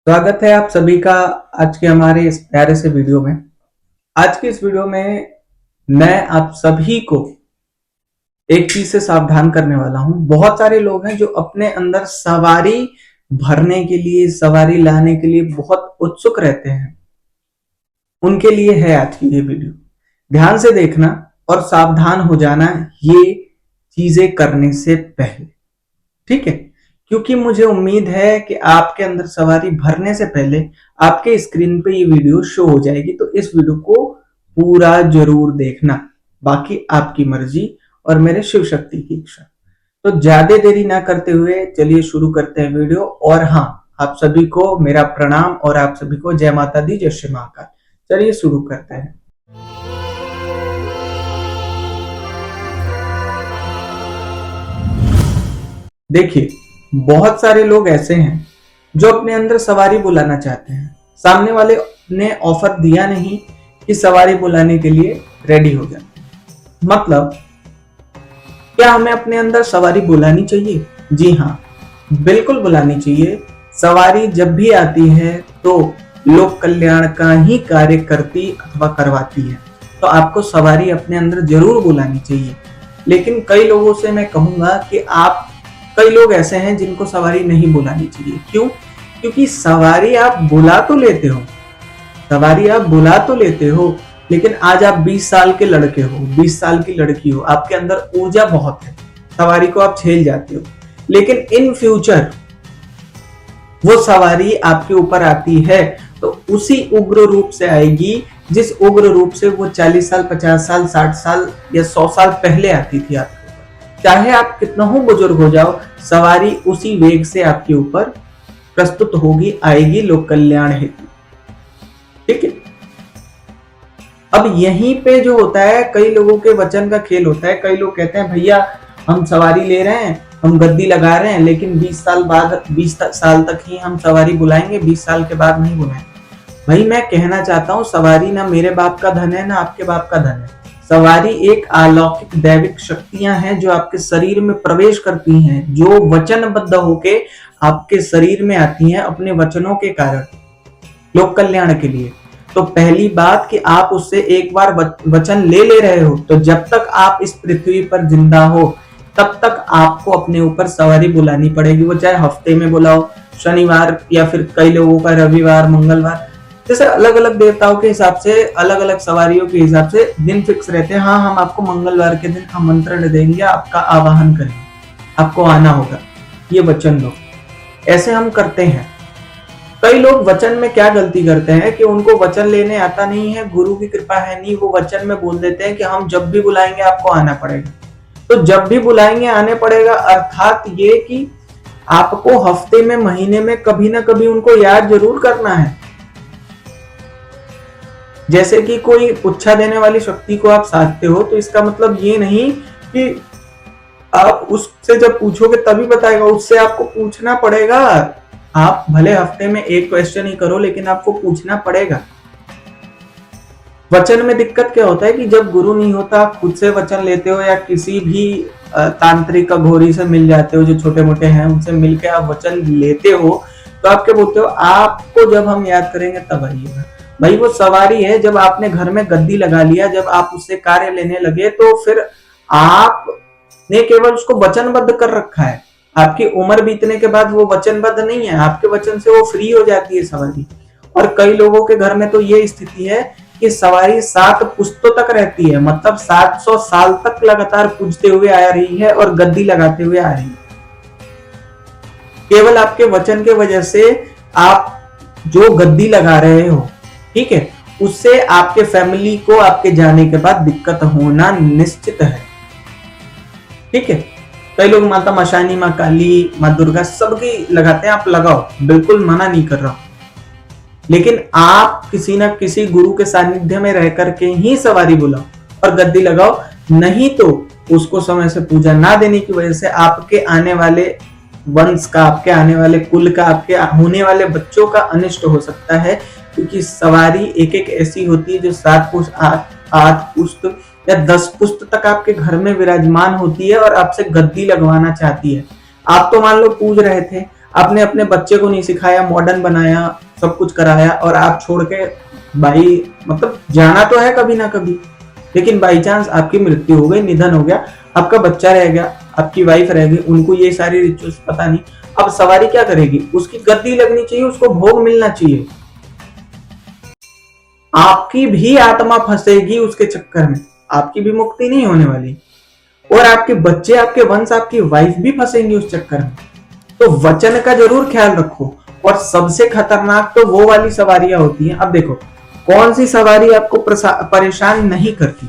स्वागत है आप सभी का आज के हमारे इस प्यारे से वीडियो में। आज की इस वीडियो में मैं आप सभी को एक चीज से सावधान करने वाला हूं। बहुत सारे लोग हैं जो अपने अंदर सवारी भरने के लिए, सवारी लाने के लिए बहुत उत्सुक रहते हैं। उनके लिए है आज की ये वीडियो। ध्यान से देखना और सावधान हो जाना ये चीजें करने से पहले, ठीक है? क्योंकि मुझे उम्मीद है कि आपके अंदर सवारी भरने से पहले आपके स्क्रीन पे ये वीडियो शो हो जाएगी, तो इस वीडियो को पूरा जरूर देखना। बाकी आपकी मर्जी और मेरे शिव शक्ति की इच्छा। तो ज्यादा देरी ना करते हुए चलिए शुरू करते हैं वीडियो। और हाँ, आप सभी को मेरा प्रणाम और आप सभी को जय माता दी, जय श्री महाकाल। चलिए शुरू करते हैं। देखिए, बहुत सारे लोग ऐसे हैं जो अपने अंदर सवारी बुलाना चाहते हैं। सामने वाले ने ऑफर दिया नहीं कि सवारी बुलाने के लिए रेडी हो जाए। मतलब क्या हमें अपने अंदर सवारी बुलानी चाहिए? जी हाँ, बिल्कुल बुलानी चाहिए। सवारी जब भी आती है तो लोक कल्याण का ही कार्य करती अथवा करवाती है, तो आपको सवारी अपने अंदर जरूर बुलानी चाहिए। लेकिन कई लोगों से मैं कहूंगा कि कई लोग ऐसे हैं जिनको सवारी नहीं बुलानी चाहिए। क्यों? क्योंकि सवारी आप बुला तो लेते हो, सवारी आप बुला तो लेते हो, लेकिन आज आप 20 साल के लड़के हो, 20 साल की लड़की हो, आपके अंदर ऊर्जा बहुत है, सवारी को आप झेल जाते हो। लेकिन इन फ्यूचर वो सवारी आपके ऊपर आती है तो उसी उग्र रूप से आएगी जिस उग्र रूप से वो 40 साल, 50 साल, 60 साल या 100 साल पहले आती थी आपके ऊपर। चाहे आप कितना हो बुजुर्ग हो जाओ, सवारी उसी वेग से आपके ऊपर प्रस्तुत होगी, आएगी लोक कल्याण हेतु। ठीक है? अब यहीं पे जो होता है, कई लोगों के वचन का खेल होता है। कई लोग कहते हैं भैया हम सवारी ले रहे हैं, हम गद्दी लगा रहे हैं, लेकिन 20 साल बाद 20 साल तक ही हम सवारी बुलाएंगे, 20 साल के बाद नहीं बुलाएंगे। भाई मैं कहना चाहता हूँ, सवारी ना मेरे बाप का धन है ना आपके बाप का धन है। सवारी एक अलौकिक दैविक शक्तियां हैं जो आपके शरीर में प्रवेश करती हैं, जो वचनबद्ध होके आपके शरीर में आती हैं अपने वचनों के कारण, लोक कल्याण के लिए। तो पहली बात कि आप उससे एक बार वचन ले रहे हो, तो जब तक आप इस पृथ्वी पर जिंदा हो तब तक आपको अपने ऊपर सवारी बुलानी पड़ेगी। वो चाहे हफ्ते में बुलाओ, शनिवार, या फिर कई लोगों का रविवार, मंगलवार, जैसे अलग अलग देवताओं के हिसाब से, अलग अलग सवारियों के हिसाब से दिन फिक्स रहते हैं। हाँ, हम आपको मंगलवार के दिन आमंत्रण देंगे, आपका आवाहन करेंगे, आपको आना होगा, ये वचन दो। ऐसे हम करते हैं। कई लोग वचन में क्या गलती करते हैं कि उनको वचन लेने आता नहीं है, गुरु की कृपा है नहीं, वो वचन में बोल देते हैं कि हम जब भी बुलाएंगे आपको आना पड़ेगा। तो जब भी बुलाएंगे आने पड़ेगा, अर्थात ये कि आपको हफ्ते में, महीने में कभी ना कभी उनको याद जरूर करना है। जैसे कि कोई पुच्छा देने वाली शक्ति को आप साधते हो, तो इसका मतलब ये नहीं कि आप उससे जब पूछोगे तभी बताएगा, उससे आपको पूछना पड़ेगा। आप भले हफ्ते में एक क्वेश्चन ही करो, लेकिन आपको पूछना पड़ेगा। वचन में दिक्कत क्या होता है कि जब गुरु नहीं होता, आप खुद से वचन लेते हो या किसी भी तांत्रिक घोरी से मिल जाते हो, जो छोटे मोटे हैं, उनसे मिलके आप वचन लेते हो, तो आप क्या बोलते हो, आपको जब हम याद करेंगे तब आइएगा। भाई वो सवारी है। जब आपने घर में गद्दी लगा लिया, जब आप उससे कार्य लेने लगे, तो फिर आपने केवल उसको वचनबद्ध कर रखा है। आपकी उम्र बीतने के बाद वो वचनबद्ध नहीं है, आपके वचन से वो फ्री हो जाती है सवारी। और कई लोगों के घर में तो ये स्थिति है कि सवारी 7 पुश्तों तक रहती है, मतलब 700 साल तक लगातार पूजते हुए आ रही है और गद्दी लगाते हुए आ रही है। केवल आपके वचन के वजह से आप जो गद्दी लगा रहे हो, ठीक है, उससे आपके फैमिली को आपके जाने के बाद दिक्कत होना निश्चित है। ठीक है? कई लोग माता मशानी, माँ काली, माँ दुर्गा सबकी लगाते हैं, आप लगाओ, बिल्कुल मना नहीं कर रहा हूं। लेकिन आप किसी न किसी गुरु के सानिध्य में रह करके ही सवारी बुलाओ और गद्दी लगाओ। नहीं तो उसको समय से पूजा ना देने की वजह से आपके आने वाले वंश का, आपके आने वाले कुल का, आपके होने वाले बच्चों का अनिष्ट हो सकता है। क्योंकि सवारी एक एक ऐसी होती है जो 7 पुष्ट, 8 पुष्ट या 10 पुष्ट तक आपके घर में विराजमान होती है और आपसे गद्दी लगवाना चाहती है। आप तो मान लो पूज रहे थे, आपने अपने बच्चे को नहीं सिखाया, मॉडर्न बनाया, सब कुछ कराया, और आप छोड़ के भाई मतलब जाना तो है कभी ना कभी, लेकिन बाई चांस आपकी मृत्यु हो गई, निधन हो गया, आपका बच्चा रह गया, आपकी वाइफ रह गई, उनको ये सारी रिचुअल्स पता नहीं, अब सवारी क्या करेगी? उसकी गद्दी लगनी चाहिए, उसको भोग मिलना चाहिए, आपकी भी आत्मा फंसेगी उसके चक्कर में, आपकी भी मुक्ति नहीं होने वाली, और आपके बच्चे, आपके वंश, आपकी वाइफ भी फंसेंगी उस चक्कर में। तो वचन का जरूर ख्याल रखो। और सबसे खतरनाक तो वो वाली सवारियां होती हैं। अब देखो कौन सी सवारी आपको परेशान नहीं करती,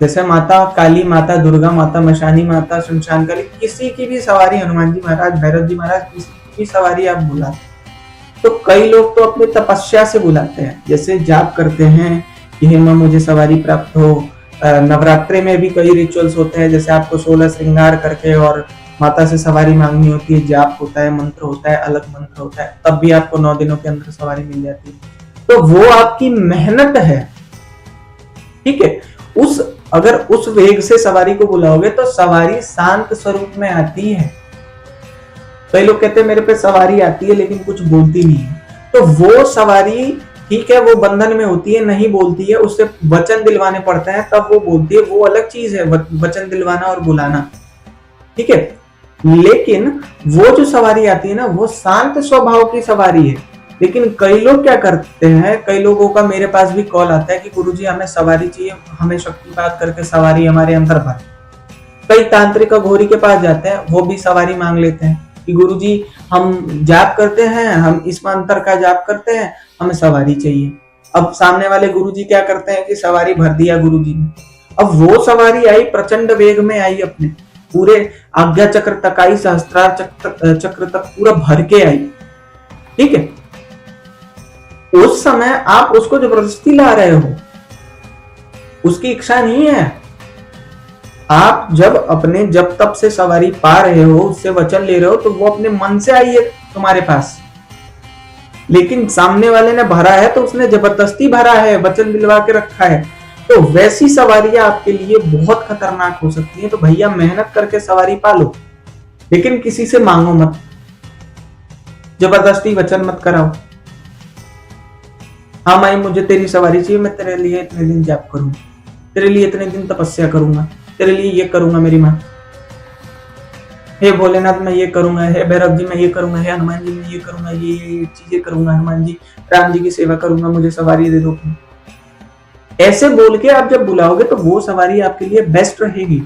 जैसे माता काली, माता दुर्गा, माता मशानी, माता शमशान काली, किसी की भी सवारी, हनुमान जी महाराज, भैरव जी महाराज, किसी की भी सवारी आप बुलाते, तो कई लोग तो अपनी तपस्या से बुलाते हैं, जैसे जाप करते हैं कि हे मां मुझे सवारी प्राप्त हो। नवरात्रे में भी कई रिचुअल्स होते हैं, जैसे आपको 16 श्रृंगार करके और माता से सवारी मांगनी होती है, जाप होता है, मंत्र होता है, अलग मंत्र होता है, तब भी आपको 9 दिनों के अंदर सवारी मिल जाती है। तो वो आपकी मेहनत है, ठीक है। अगर उस वेग से सवारी को बुलाओगे तो सवारी शांत स्वरूप में आती है। कई लोग कहते हैं मेरे पे सवारी आती है लेकिन कुछ बोलती नहीं है, तो वो सवारी ठीक है, वो बंधन में होती है, नहीं बोलती है, उससे वचन दिलवाने पड़ते हैं तब वो बोलती है, वो अलग चीज है, वचन दिलवाना और बुलाना, ठीक है। लेकिन वो जो सवारी आती है ना, वो शांत स्वभाव की सवारी है। लेकिन कई लोग क्या करते हैं, कई लोगों का मेरे पास भी कॉल आता है कि गुरुजी हमें सवारी चाहिए, हमें शक्तिपात करके सवारी हमारे अंदर भर। कई तांत्रिक अघोरी के पास जाते हैं, वो भी सवारी मांग लेते हैं कि गुरुजी हम जाप करते हैं, हम इस मंत्र का जाप करते हैं, हमें सवारी चाहिए। अब सामने वाले गुरुजी क्या करते हैं कि सवारी भर दिया गुरुजी ने। अब वो सवारी आई, प्रचंड वेग में आई, अपने पूरे आज्ञा चक्र तक आई, सहस्त्रार चक्र तक पूरा भर के आई, ठीक है। उस समय आप उसको जबरदस्ती ला रहे हो, उसकी इच्छा नहीं है। आप जब अपने जब तब से सवारी पा रहे हो, उससे वचन ले रहे हो, तो वो अपने मन से आई है तुम्हारे पास। लेकिन सामने वाले ने भरा है तो उसने जबरदस्ती भरा है, वचन दिलवा के रखा है, तो वैसी सवारियां आपके लिए बहुत खतरनाक हो सकती हैं। तो भैया मेहनत करके सवारी पालो, लेकिन किसी से मांगो मत, जबरदस्ती वचन मत कराओ। हाँ माई मुझे तेरी सवारी चाहिए, मैं तेरे लिए इतने दिन जाप करूंगा, तेरे लिए इतने दिन तपस्या करूंगा, तेरे लिए ये करूंगा मेरी माँ, हे भोलेनाथ मैं ये करूंगा, हे भैरव जी मैं ये करूंगा, हे हनुमान जी मैं ये करूंगा, ये चीजें करूंगा, हनुमान जी राम जी की सेवा करूंगा, मुझे सवारी दे दो। ऐसे बोल के आप जब बुलाओगे तो वो सवारी आपके लिए बेस्ट रहेगी।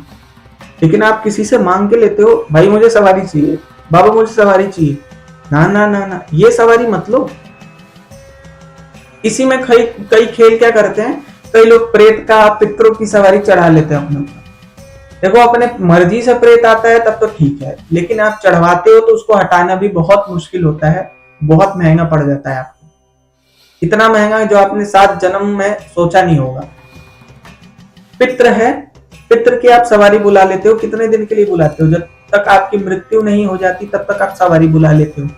लेकिन आप किसी से मांग के लेते हो, भाई मुझे सवारी चाहिए, बाबा मुझे सवारी चाहिए, ना ना ना ना, ये सवारी मत लो। इसी में कई खेल क्या करते हैं, कई लोग प्रेत का, पितरों की सवारी चढ़ा लेते हैं अपने ऊपर। देखो अपने मर्जी से प्रेत आता है तब तो ठीक है, लेकिन आप चढ़वाते हो तो उसको हटाना भी बहुत मुश्किल होता है, बहुत महंगा पड़ जाता है आपको, इतना महंगा जो आपने 7 जन्म में सोचा नहीं होगा। पित्र है, पित्र की आप सवारी बुला लेते हो, कितने दिन के लिए बुलाते हो? जब तक आपकी मृत्यु नहीं हो जाती तब तक आप सवारी बुला लेते हो।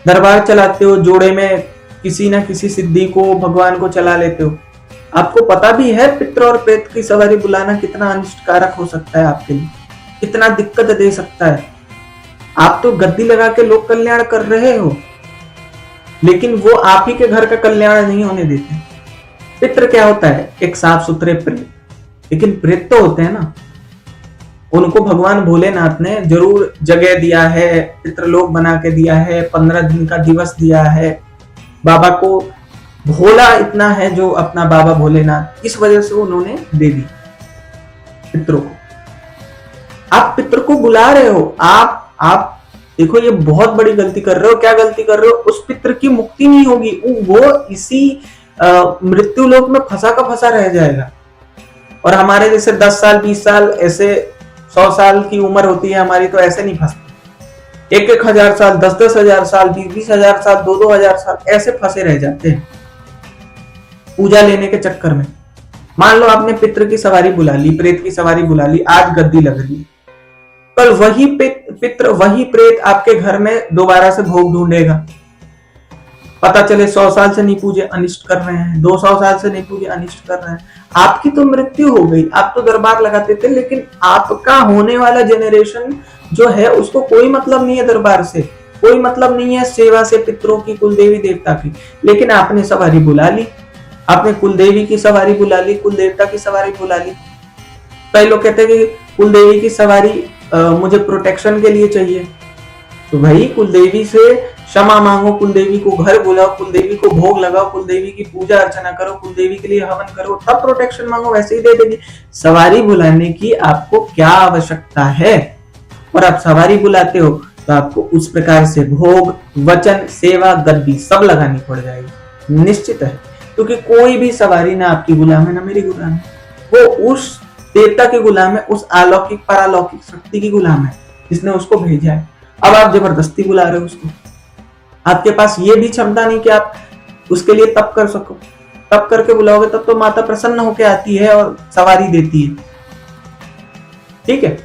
दरबार चलाते हो, जोड़े में किसी ना किसी सिद्धि को, भगवान को चला लेते हो। आपको पता भी है पित्र और प्रेत की सवारी बुलाना कितना अनिष्टकारक हो सकता है आपके लिए, कितना दिक्कत दे सकता है। आप तो गद्दी लगा के लोक कल्याण कर रहे हो, लेकिन वो आप ही के घर का कल्याण नहीं होने देते। पित्र क्या होता है? एक साफ सुथरे प्रेत, लेकिन प्रेत तो होते हैं ना, उनको भगवान भोलेनाथ ने जरूर जगह दिया है, पितृलोक बना के दिया है, 15 दिन का दिवस दिया है। बाबा को भोला इतना है जो अपना बाबा भोलेनाथ, इस वजह से उन्होंने दे दी पितरों को। आप पितर को बुला रहे हो, आप देखो ये बहुत बड़ी गलती कर रहे हो। क्या गलती कर रहे हो? उस पितर की मुक्ति नहीं होगी, वो इसी मृत्यु लोक में फंसा का फंसा रह जाएगा। और हमारे जैसे 10 साल 20 साल, ऐसे 100 साल की उम्र होती है हमारी, तो ऐसे नहीं फंसते। 1-1 हजार साल, 10-10 हजार साल, 20-20 हजार साल, 2-2 हजार साल ऐसे फंसे रह जाते हैं पूजा लेने के चक्कर में। मान लो आपने पितर की सवारी बुला ली, प्रेत की सवारी बुला ली, आज गद्दी लग रही, कल वही पितर, वही प्रेत आपके घर में दोबारा से भोग ढूंढेगा, पता चले 100 साल से नहीं पूजे अनिष्ट कर रहे हैं, 200 साल से नहीं पूजे अनिष्ट कर रहे हैं। आपकी तो मृत्यु हो गई, आप तो दरबार लगाते थे, लेकिन आपका होने वाला जेनरेशन जो है उसको कोई मतलब नहीं है दरबार से, कोई मतलब नहीं है सेवा से, पितरों की, कुल देवी देवता की। लेकिन आपने सवारी बुला ली, आपने कुल देवी की सवारी बुला ली, कुल देवता की सवारी बुला ली। कई लोग कहते हैं कि कुल देवी की सवारी मुझे प्रोटेक्शन के लिए चाहिए, तो भाई कुल देवी से क्षमा मांगो, कुल देवी को घर बुलाओ, कुल देवी को भोग लगाओ, कुल देवी की पूजा अर्चना करो, कुल देवी के लिए हवन करो, तब प्रोटेक्शन मांगो, वैसे ही दे देगी। सवारी बुलाने की आपको क्या आवश्यकता है? और आप सवारी बुलाते हो तो आपको उस प्रकार से भोग, वचन, सेवा, गद्दी सब लगानी पड़ जाएगी, निश्चित है। क्योंकि कोई भी सवारी ना आपकी गुलाम है ना मेरी गुलाम है, वो उस देवता के गुलाम है, उस अलौकिक परालौकिक शक्ति की गुलाम है जिसने उसको भेजा है। अब आप जबरदस्ती बुला रहे हो उसको, आपके पास ये भी क्षमता नहीं कि आप उसके लिए तप कर सको। तप करके बुलाओगे तब तो माता प्रसन्न होकर आती है और सवारी देती है, ठीक है।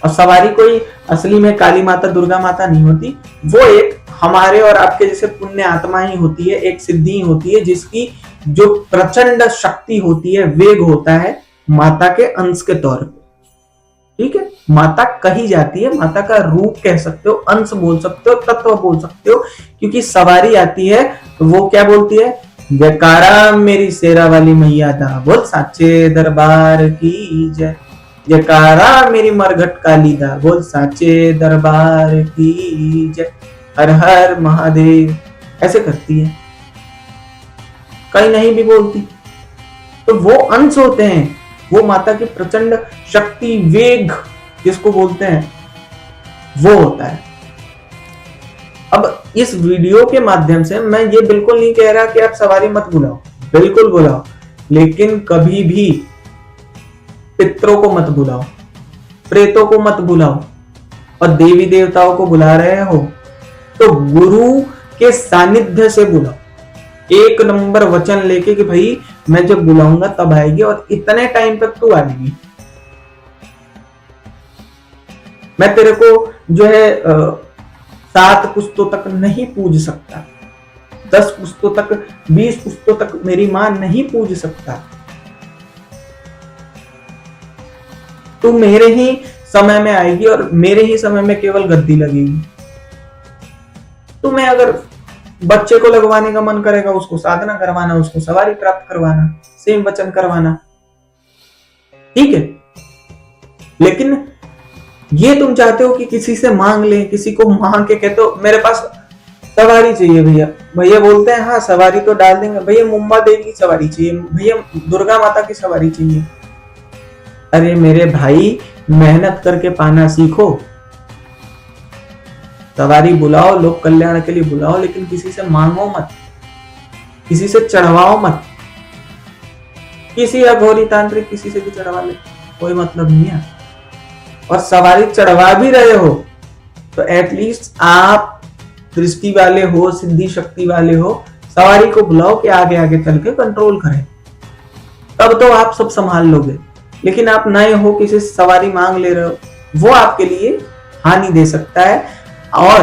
और सवारी कोई असली में काली माता, दुर्गा माता नहीं होती, वो एक हमारे और आपके जैसे पुण्य आत्मा ही होती है, एक सिद्धि होती है जिसकी जो प्रचंड शक्ति होती है, वेग होता है माता के अंश के तौर पे, ठीक है। माता कही जाती है, माता का रूप कह सकते हो, अंश बोल सकते हो, तत्व बोल सकते हो, क्योंकि सवारी आती है तो वो क्या बोलती है? जयकारा मेरी शेरा वाली मैया दा, बोल साचे दरबार की जय। जयकारा मेरी मरघट काली दा, बोल साचे दरबार की जय। हर हर महादेव, ऐसे करती है, कहीं नहीं भी बोलती। तो वो अंश होते हैं, वो माता की प्रचंड शक्ति, वेग जिसको बोलते हैं, वो होता है। अब इस वीडियो के माध्यम से मैं ये बिल्कुल नहीं कह रहा कि आप सवारी मत बुलाओ, बिल्कुल बुलाओ, लेकिन कभी भी पितरों को मत बुलाओ, प्रेतों को मत बुलाओ। और देवी देवताओं को बुला रहे हो तो गुरु के सानिध्य से बुलाओ, एक नंबर वचन लेके कि भाई मैं जब बुलाऊंगा तब आएगी और इतने टाइम तक तू आएगी। मैं तेरे को जो है 7 पुस्तों तक नहीं पूज सकता, 10 पुस्तों तक, 20 पुस्तों तक मेरी मां नहीं पूज सकता। तू मेरे ही समय में आएगी और मेरे ही समय में केवल गद्दी लगेगी। तुम्हें अगर बच्चे को लगवाने का मन करेगा, उसको साधना करवाना, उसको सवारी प्राप्त करवाना, सेम वचन करवाना, ठीक है। लेकिन ये तुम चाहते हो कि किसी से मांग ले, किसी को मांग के कहते हो मेरे पास सवारी चाहिए भैया, भैया बोलते हैं हाँ सवारी तो डाल देंगे, भैया मुंबा देवी की सवारी चाहिए, भैया दुर्गा माता की सवारी चाहिए। अरे मेरे भाई, मेहनत करके पाना सीखो, सवारी बुलाओ, लोक कल्याण के लिए बुलाओ, लेकिन किसी से मांगो मत, किसी से चढ़वाओ मत। किसी अघोरी तांत्रिक किसी से भी चढ़वा ले, कोई मतलब नहीं है। और सवारी चढ़वा भी रहे हो तो एटलीस्ट आप दृष्टि वाले हो, सिद्धि शक्ति वाले हो, सवारी को बुलाओ कि आगे आगे चल के कंट्रोल करें, तब तो आप सब संभाल लोगे। लेकिन आप नए हो, किसी से सवारी मांग ले रहे हो, वो आपके लिए हानि दे सकता है। और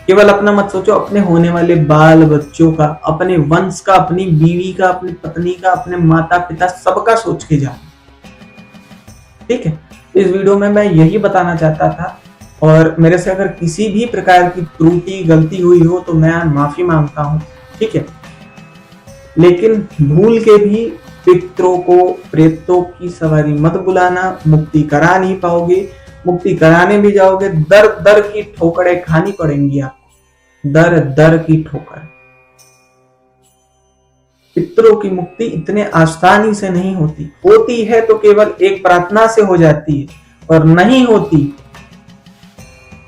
केवल अपना मत सोचो, अपने होने वाले बाल बच्चों का, अपने वंश का, अपनी बीवी का, अपनी पत्नी का, अपने माता पिता सबका सोच के जाओ, ठीक है। इस वीडियो में मैं यही बताना चाहता था, और मेरे से अगर किसी भी प्रकार की त्रुटि गलती हुई हो तो मैं माफी मांगता हूं, ठीक है। लेकिन भूल के भी पितरों को, प्रेतों की सवारी मत बुलाना, मुक्ति करा नहीं पाओगे। मुक्ति कराने भी जाओगे, दर दर की ठोकरें खानी पड़ेंगी आपको, दर दर की ठोकर। पितरों की मुक्ति इतने आसानी से नहीं होती, होती है तो केवल एक प्रार्थना से हो जाती है, और नहीं होती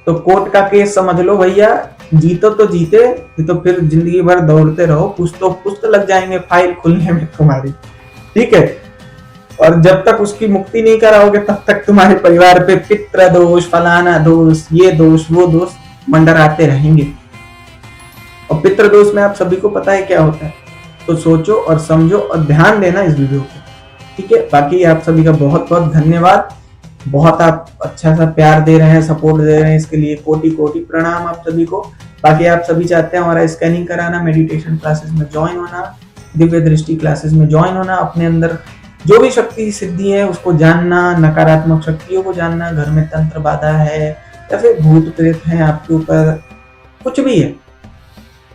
तो कोर्ट का केस समझ लो भैया। जीतो तो जीते, तो फिर जिंदगी भर दौड़ते रहो, कुछ तो लग जाएंगे फाइल खुलने में तुम्हारी, ठीक है। और जब तक उसकी मुक्ति नहीं कराओगे तब तक तुम्हारे परिवार पे पितृ दोष, फलाना दोष, ये दोष, वो दोष मंडराते रहेंगे। और पितृ दोष में आप सभी को पता है क्या होता है, तो सोचो और समझो और ध्यान देना इस वीडियो पे, ठीक है। बाकी आप सभी का बहुत बहुत धन्यवाद, बहुत आप अच्छा सा प्यार दे रहे हैं, सपोर्ट दे रहे हैं, इसके लिए कोटि कोटि प्रणाम आप सभी को। बाकी आप सभी चाहते हैं ऑरा स्कैनिंग कराना, मेडिटेशन क्लासेस में ज्वाइन होना, दिव्य दृष्टि क्लासेस में ज्वाइन होना, अपने अंदर जो भी शक्ति सिद्धि है उसको जानना, नकारात्मक शक्तियों को जानना, घर में तंत्र बाधा है या फिर भूत प्रेत है आपके ऊपर, कुछ भी है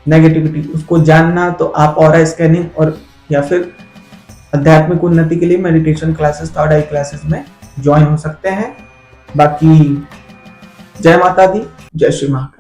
नेगेटिविटी, उसको जानना, तो आप ऑरा स्कैनिंग और या फिर आध्यात्मिक उन्नति के लिए मेडिटेशन क्लासेस, थर्ड आई क्लासेस में ज्वाइन हो सकते हैं। बाकी जय माता दी, जय श्री महाकाल।